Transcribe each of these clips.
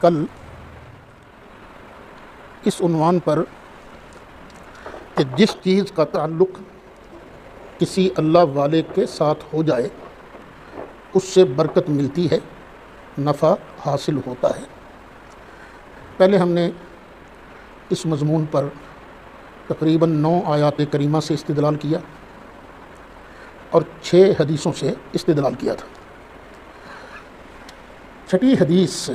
کل اس عنوان پر کہ جس چیز کا تعلق کسی اللہ والے کے ساتھ ہو جائے اس سے برکت ملتی ہے، نفع حاصل ہوتا ہے۔ پہلے ہم نے اس مضمون پر تقریباً 9 آیات کریمہ سے استدلال کیا اور 6 حدیثوں سے استدلال کیا تھا۔ چھٹی حدیث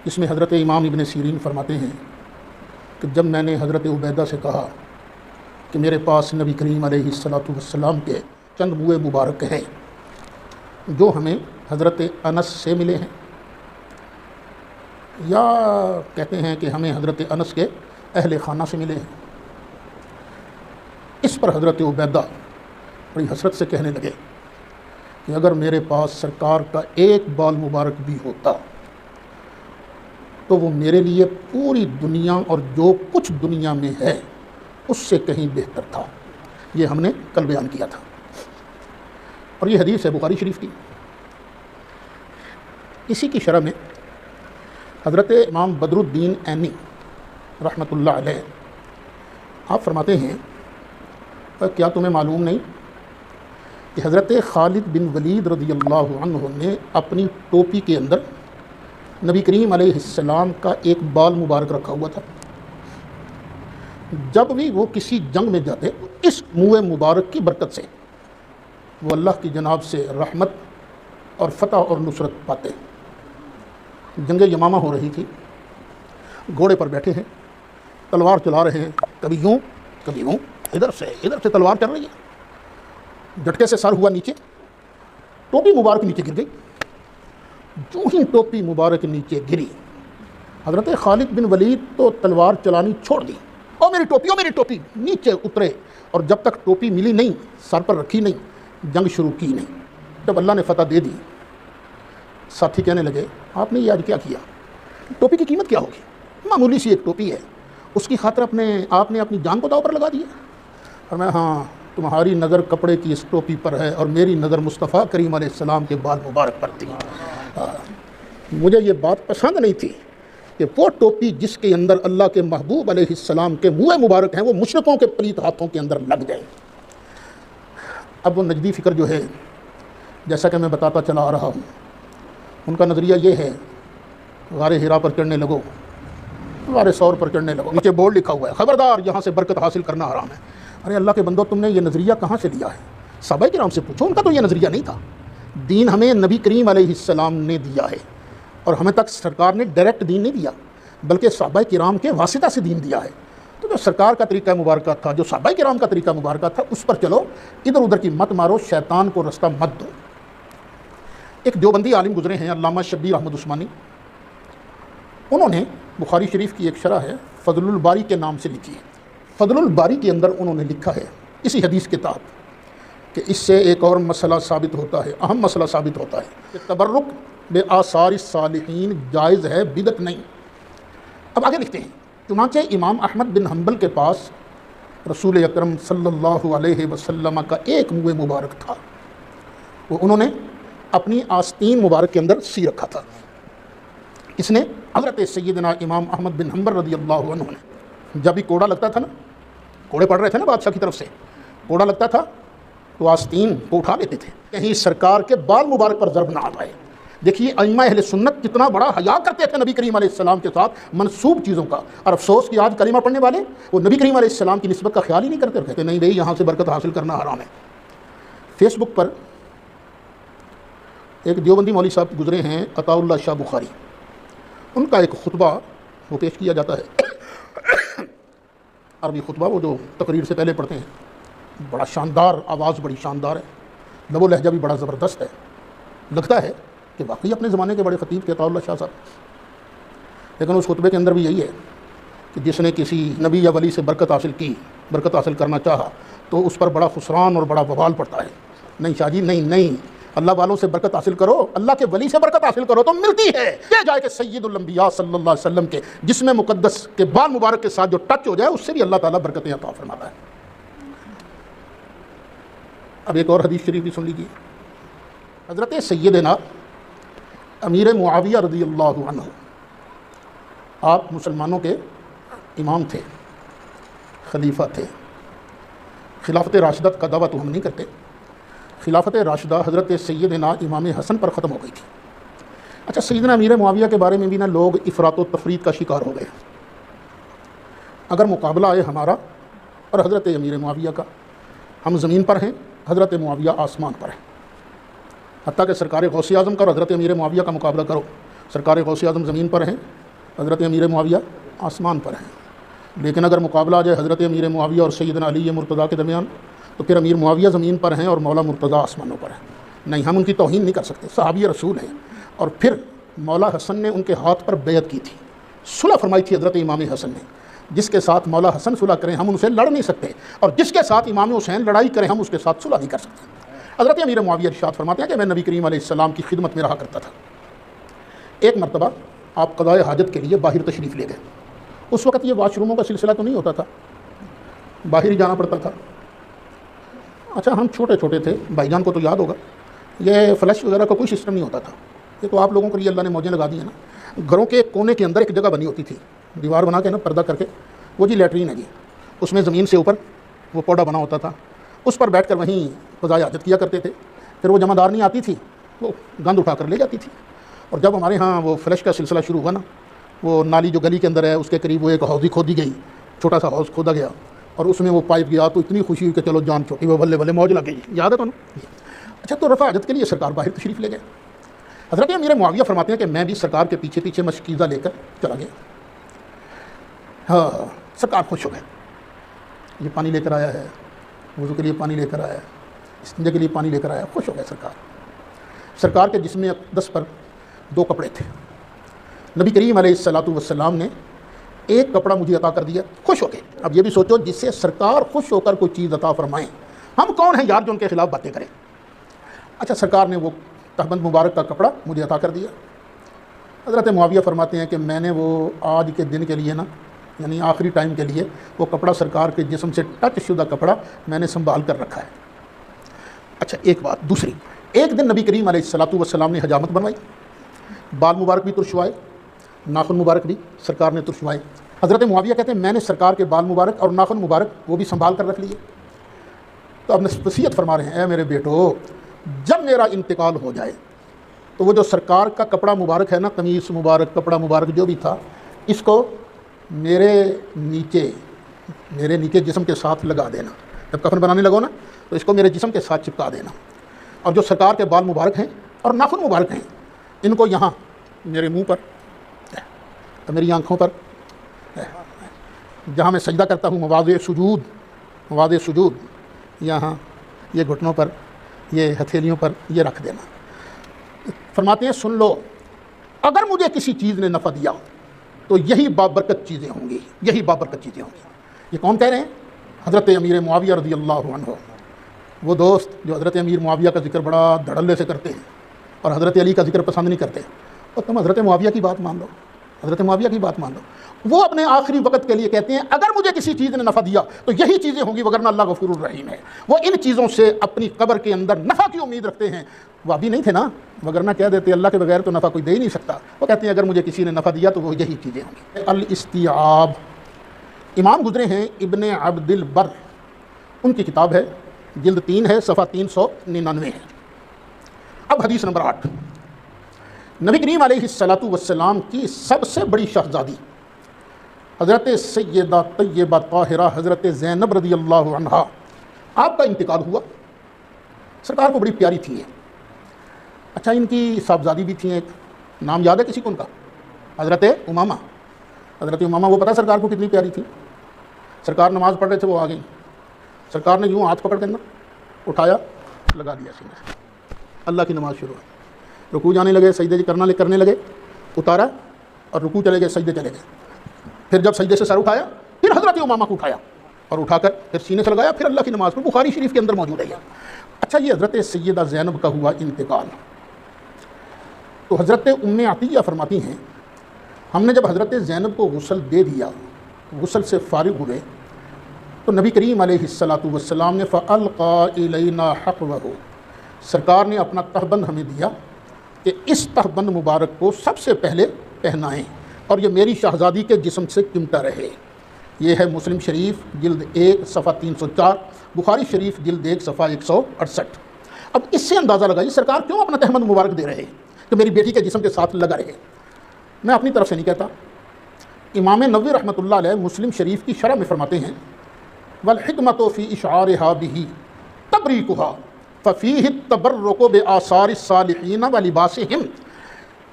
جس میں حضرت امام ابن سیرین فرماتے ہیں کہ جب میں نے حضرت عبیدہ سے کہا کہ میرے پاس نبی کریم علیہ السلام کے چند منہ مبارک ہیں جو ہمیں حضرت انس سے ملے ہیں، یا کہتے ہیں کہ ہمیں حضرت انس کے اہل خانہ سے ملے ہیں، اس پر حضرت عبیدہ بڑی حسرت سے کہنے لگے کہ اگر میرے پاس سرکار کا ایک بال مبارک بھی ہوتا تو وہ میرے لیے پوری دنیا اور جو کچھ دنیا میں ہے اس سے کہیں بہتر تھا۔ یہ ہم نے کل بیان کیا تھا، اور یہ حدیث ہے بخاری شریف کی۔ اسی کی شرح میں حضرت امام بدر الدین عینی رحمۃ اللہ علیہ آپ فرماتے ہیں کیا تمہیں معلوم نہیں کہ حضرت خالد بن ولید رضی اللہ عنہ نے اپنی ٹوپی کے اندر نبی کریم علیہ السلام کا ایک بال مبارک رکھا ہوا تھا، جب بھی وہ کسی جنگ میں جاتے اس منہ مبارک کی برکت سے وہ اللہ کی جناب سے رحمت اور فتح اور نصرت پاتے۔ جنگ یمامہ ہو رہی تھی، گھوڑے پر بیٹھے ہیں، تلوار چلا رہے ہیں، کبھی یوں کبھی یوں، ادھر سے تلوار چل رہی ہے، جھٹکے سے سر ہوا نیچے، ٹوپی مبارک نیچے گر گئی۔ جو ہی ٹوپی مبارک نیچے گری، حضرت خالد بن ولید تو تلوار چلانی چھوڑ دی، او میری ٹوپی نیچے اترے، اور جب تک ٹوپی ملی نہیں، سر پر رکھی نہیں، جنگ شروع کی نہیں۔ جب اللہ نے فتح دے دی، ساتھی کہنے لگے آپ نے یہ آج کیا کیا؟ ٹوپی کی قیمت کیا ہوگی؟ معمولی سی ایک ٹوپی ہے، اس کی خاطر آپ نے اپنی جان کو داؤ پر لگا دیا۔ اور میں ہاں تمہاری نظر کپڑے کی اس ٹوپی پر ہے اور میری نظر مصطفیٰ کریم علیہ السلام کے بال مبارک پر تھی۔ مجھے یہ بات پسند نہیں تھی کہ وہ ٹوپی جس کے اندر اللہ کے محبوب علیہ السلام کے منہ مبارک ہیں وہ مشرکوں کے پلیت ہاتھوں کے اندر لگ جائیں۔ اب وہ نجدی فکر جو ہے، جیسا کہ میں بتاتا چلا آ رہا ہوں، ان کا نظریہ یہ ہے غار ہرا پر چڑھنے لگو، غار ثور پر چڑھنے لگو، نیچے بورڈ لکھا ہوا ہے خبردار یہاں سے برکت حاصل کرنا حرام ہے۔ ارے اللہ کے بندو، تم نے یہ نظریہ کہاں سے لیا ہے؟ صحابہ کرام سے پوچھو، ان کا تو یہ نظریہ نہیں تھا۔ دین ہمیں نبی کریم علیہ السلام نے دیا ہے، اور ہمیں تک سرکار نے ڈائریکٹ دین نہیں دیا بلکہ صحابہ کرام کے واسطہ سے دین دیا ہے۔ تو جو سرکار کا طریقہ مبارکہ تھا، جو صحابہ کرام کا طریقہ مبارکہ تھا، اس پر چلو، ادھر ادھر کی مت مارو، شیطان کو رستہ مت دو۔ ایک دیوبندی عالم گزرے ہیں علامہ شبیر احمد عثمانی، انہوں نے بخاری شریف کی ایک شرح ہے فضل الباری کے نام سے لکھی ہے۔ فضل الباری کے اندر انہوں نے لکھا ہے اسی حدیث کے تحت کہ اس سے ایک اور مسئلہ ثابت ہوتا ہے، اہم مسئلہ ثابت ہوتا ہے کہ تبرک بے آثار الصالحین جائز ہے، بدعت نہیں۔ اب آگے لکھتے ہیں، چنانچہ امام احمد بن حنبل کے پاس رسول اکرم صلی اللہ علیہ وسلم کا ایک منہ مبارک تھا، وہ انہوں نے اپنی آستین مبارک کے اندر سی رکھا تھا۔ اس نے حضرت سیدنا امام احمد بن حنبل رضی اللہ عنہ نے جب بھی کوڑا لگتا تھا نا، کوڑے پڑ رہے تھے نا بادشاہ کی طرف سے، کوڑا لگتا تھا تو آستین کو اٹھا لیتے تھے کہیں سرکار کے بال مبارک پر ضرب نہ آ پائے۔ دیکھیے ائمہ اہل سنت کتنا بڑا حیا کرتے تھے نبی کریم علیہ السلام کے ساتھ منسوب چیزوں کا، اور افسوس کہ آج کلمہ پڑھنے والے وہ نبی کریم علیہ السلام کی نسبت کا خیال ہی نہیں کرتے، اور کہتے نہیں بھئی یہاں سے برکت حاصل کرنا حرام ہے۔ فیس بک پر ایک دیوبندی مولوی صاحب گزرے ہیں عطاء اللہ شاہ بخاری، ان کا ایک خطبہ وہ پیش کیا جاتا ہے، عربی خطبہ وہ جو تقریر سے پہلے پڑھتے ہیں، بڑا شاندار، آواز بڑی شاندار ہے، لب و لہجہ بھی بڑا زبردست ہے، لگتا ہے کہ واقعی اپنے زمانے کے بڑے خطیب تھے عطاء اللہ شاہ صاحب۔ لیکن اس خطبے کے اندر بھی یہی ہے کہ جس نے کسی نبی یا ولی سے برکت حاصل کی، برکت حاصل کرنا چاہا تو اس پر بڑا خسران اور بڑا وبال پڑتا ہے۔ نہیں شاہ جی، نہیں، اللہ والوں سے برکت حاصل کرو، اللہ کے ولی سے برکت حاصل کرو تو ملتی ہے۔ یہ جائے کہ سید الانبیاء صلی اللہ علیہ وسلم کے جسم مقدس کے بال مبارک کے ساتھ جو ٹچ ہو جائے اس سے بھی اللہ تعالیٰ برکتیں عطا فرماتا ہے۔ اب ایک اور حدیث شریف بھی سن لیجیے، حضرت سیدنا امیر معاویہ رضی اللہ عنہ آپ مسلمانوں کے امام تھے، خلیفہ تھے۔ خلافت راشدہ کا دعویٰ تو ہم نہیں کرتے، خلافت راشدہ حضرت سیدنا امام حسن پر ختم ہو گئی تھی۔ اچھا، سیدنا امیر معاویہ کے بارے میں بھی نا لوگ افراط و تفریط کا شکار ہو گئے۔ اگر مقابلہ ہے ہمارا اور حضرت امیر معاویہ کا، ہم زمین پر ہیں، حضرت معاویہ آسمان پر ہیں۔ حتیٰ کہ سرکار غوث اعظم کا اور حضرت امیر معاویہ کا مقابلہ کرو، سرکار غوث اعظم زمین پر ہیں، حضرت امیر معاویہ آسمان پر ہیں۔ لیکن اگر مقابلہ آ جائے حضرت امیر معاویہ اور سیدنا علی مرتضیٰ کے درمیان، تو پھر امیر معاویہ زمین پر ہیں اور مولا مرتضیٰ آسمانوں پر ہیں۔ نہیں، ہم ان کی توہین نہیں کر سکتے، صحابی رسول ہیں۔ اور پھر مولا حسن نے ان کے ہاتھ پر بیعت کی تھی، صلح فرمائی تھی حضرت امام حسن نے۔ جس کے ساتھ مولا حسن صلح کریں ہم ان سے لڑ نہیں سکتے، اور جس کے ساتھ امام حسین لڑائی کریں ہم اس کے ساتھ صلح نہیں کر سکتے۔ حضرت امیر معاویہ ارشاد فرماتے ہیں کہ میں نبی کریم علیہ السلام کی خدمت میں رہا کرتا تھا۔ ایک مرتبہ آپ قضائے حاجت کے لیے باہر تشریف لے گئے۔ اس وقت یہ واش روموں کا سلسلہ تو نہیں ہوتا تھا، باہر ہی جانا پڑتا تھا۔ اچھا، ہم چھوٹے چھوٹے تھے، بھائی جان کو تو یاد ہوگا، یہ فلش وغیرہ کا کوئی سسٹم نہیں ہوتا تھا۔ یہ تو آپ لوگوں کے لیے اللہ نے موجیں لگا دی ہیں نا۔ گھروں کے کونے کے اندر ایک جگہ بنی ہوتی تھی، دیوار بنا کے نا پردہ کر کے، وہ جی لیٹرین ہے جی، اس میں زمین سے اوپر وہ پودا بنا ہوتا تھا، اس پر بیٹھ کر وہیں قضائے حاجت کیا کرتے تھے۔ پھر وہ جمع دار نہیں آتی تھی، وہ گند اٹھا کر لے جاتی تھی۔ اور جب ہمارے ہاں وہ فلش کا سلسلہ شروع ہوا نا، وہ نالی جو گلی کے اندر ہے اس کے قریب وہ ایک حوضی کھودی گئی، چھوٹا سا حوض کھودا گیا، اور اس میں وہ پائپ گیا تو اتنی خوشی ہوئی کہ چلو جان چھوٹی، وہ بلے بلے موج لگ گئی۔ یاد ہے تو نا؟ اچھا، تو رفع حاجت کے لیے سرکار باہر تشریف لے گئے۔ حضرت امیر معاویہ فرماتے ہیں کہ میں بھی سرکار کے پیچھے پیچھے مشکیزہ لے کر چلا گیا۔ ہاں، سرکار خوش ہو گئے، یہ پانی لے کر آیا ہے، وضو کے لیے پانی لے کر آیا ہے، استنجا کے لیے پانی لے کر آیا ہے، خوش ہو گئے سرکار۔ سرکار کے جسم اقدس پر 2 کپڑے تھے، نبی کریم علیہ الصلوۃ والسلام نے ایک کپڑا مجھے عطا کر دیا، خوش ہو گئے۔ اب یہ بھی سوچو، جس سے سرکار خوش ہو کر کوئی چیز عطا فرمائیں، ہم کون ہیں یار جو ان کے خلاف باتیں کریں۔ اچھا، سرکار نے وہ تہبند مبارک کا کپڑا مجھے عطا کر دیا۔ حضرت معاویہ فرماتے ہیں کہ میں نے وہ آج کے دن کے لیے نا، یعنی آخری ٹائم کے لیے، وہ کپڑا سرکار کے جسم سے ٹچ شدہ کپڑا میں نے سنبھال کر رکھا ہے۔ اچھا، ایک بات دوسری، ایک دن نبی کریم علیہ الصلوۃ والسلام نے حجامت بنوائی، بال مبارک بھی ترشوائے، ناخن مبارک بھی سرکار نے ترشوائے۔ حضرت معاویہ کہتے ہیں میں نے سرکار کے بال مبارک اور ناخن مبارک وہ بھی سنبھال کر رکھ لیے۔ تو اب وصیت فرما رہے ہیں، اے میرے بیٹو، جب میرا انتقال ہو جائے تو وہ جو سرکار کا کپڑا مبارک ہے نا، قمیص مبارک، کپڑا مبارک جو بھی تھا، اس کو میرے نیچے جسم کے ساتھ لگا دینا۔ جب کفن بنانے لگو نا تو اس کو میرے جسم کے ساتھ چپکا دینا، اور جو سرکار کے بال مبارک ہیں اور ناخن مبارک ہیں، ان کو یہاں میرے منہ پر، میری آنکھوں پر، جہاں میں سجدہ کرتا ہوں مواضع سجود، یہاں یہ گھٹنوں پر، یہ ہتھیلیوں پر یہ رکھ دینا۔ فرماتے ہیں سن لو، اگر مجھے کسی چیز نے نفع دیا تو یہی بابرکت چیزیں ہوں گی، یہی بابرکت چیزیں ہوں گی۔ یہ کون کہہ رہے ہیں؟ حضرت امیر معاویہ رضی اللہ عنہ، وہ دوست جو حضرت امیر معاویہ کا ذکر بڑا دھڑلے سے کرتے ہیں اور حضرت علی کا ذکر پسند نہیں کرتے، اور تم حضرت معاویہ کی بات مان لو، حضرت معاویہ کی بات مان لو۔ وہ اپنے آخری وقت کے لیے کہتے ہیں اگر مجھے کسی چیز نے نفع دیا تو یہی چیزیں ہوں گی، وگرنہ اللہ غفور الرحیم ہے۔ وہ ان چیزوں سے اپنی قبر کے اندر نفع کی امید رکھتے ہیں۔ وہ ابھی نہیں تھے نا، وگرنہ کہہ دیتے اللہ کے بغیر تو نفع کوئی دے ہی نہیں سکتا۔ وہ کہتے ہیں اگر مجھے کسی نے نفع دیا تو وہ یہی چیزیں ہوں گی۔ الاستیعاب، امام گزرے ہیں ابن عبد البر، ان کی کتاب ہے، جلد 3 ہے، صفحہ 399 ہے۔ اب حدیث نمبر 8، نبی کریم علیہ الصلوۃ والسلام کی سب سے بڑی شہزادی حضرت سیدہ طیبہ طاہرہ حضرت زینب رضی اللہ عنہا، آپ کا انتقال ہوا۔ سرکار کو بڑی پیاری تھی یہ۔ اچھا، ان کی صاحبزادی بھی تھیں، ایک نام یاد ہے کسی کو ان کا؟ حضرت امامہ۔ حضرت امامہ وہ پتہ سرکار کو کتنی پیاری تھی؟ سرکار نماز پڑھ رہے تھے، وہ آ گئیں، سرکار نے یوں ہاتھ پکڑ کے اٹھایا، لگا دیا سینے سے، اللہ کی نماز شروع ہے۔ رکوع جانے لگے، سجدے کرنے لگے، اتارا اور رکوع چلے گئے، سجدے چلے گئے۔ پھر جب سجدے سے سر اٹھایا، پھر حضرت امامہ کو اٹھایا اور اٹھا کر پھر سینے سے لگایا، پھر اللہ کی نماز پر، بخاری شریف کے اندر موجود ہے یہ۔ اچھا، یہ حضرت سیدہ زینب کا ہوا انتقال۔ تو حضرت ام عطیہ فرماتی ہیں ہم نے جب حضرت زینب کو غسل دے دیا، غسل سے فارغ ہوئے، تو نبی کریم علیہ الصلوۃ والسلام نے فَأَلْقَى إِلَيْنَا حَقْوَهُ، سرکار نے اپنا تہبند ہمیں دیا کہ اس تہبند مبارک کو سب سے پہلے پہنائیں اور یہ میری شہزادی کے جسم سے چمٹا رہے۔ یہ ہے مسلم شریف جلد 1 صفحہ 304، بخاری شریف جلد 1 صفحہ 168۔ اب اس سے اندازہ لگائیے سرکار کیوں اپنا تہبند مبارک دے رہے کہ میری بیٹی کے جسم کے ساتھ لگا رہے۔ میں اپنی طرف سے نہیں کہتا، امام نووی رحمۃ اللہ علیہ مسلم شریف کی شرح میں فرماتے ہیں والحکمۃ فی اشعارها بہ تبریکها ففیہ التبرک بآثار الصالحین ولباسہم۔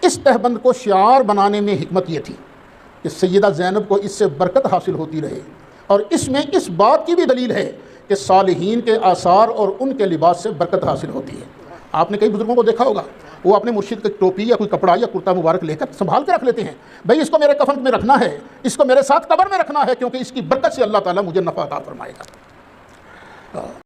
اس تہبند کو شعار بنانے میں حکمت یہ تھی کہ سیدہ زینب کو اس سے برکت حاصل ہوتی رہے، اور اس میں اس بات کی بھی دلیل ہے کہ صالحین کے آثار اور ان کے لباس سے برکت حاصل ہوتی ہے۔ آپ نے کئی بزرگوں کو دیکھا ہوگا، وہ اپنے مرشد کی ٹوپی یا کوئی کپڑا یا کرتا مبارک لے کر سنبھال کے رکھ لیتے ہیں، بھئی اس کو میرے کفن میں رکھنا ہے، اس کو میرے ساتھ قبر میں رکھنا ہے، کیونکہ اس کی برکت سے اللہ تعالیٰ مجھے نفع عطا فرمائے گا۔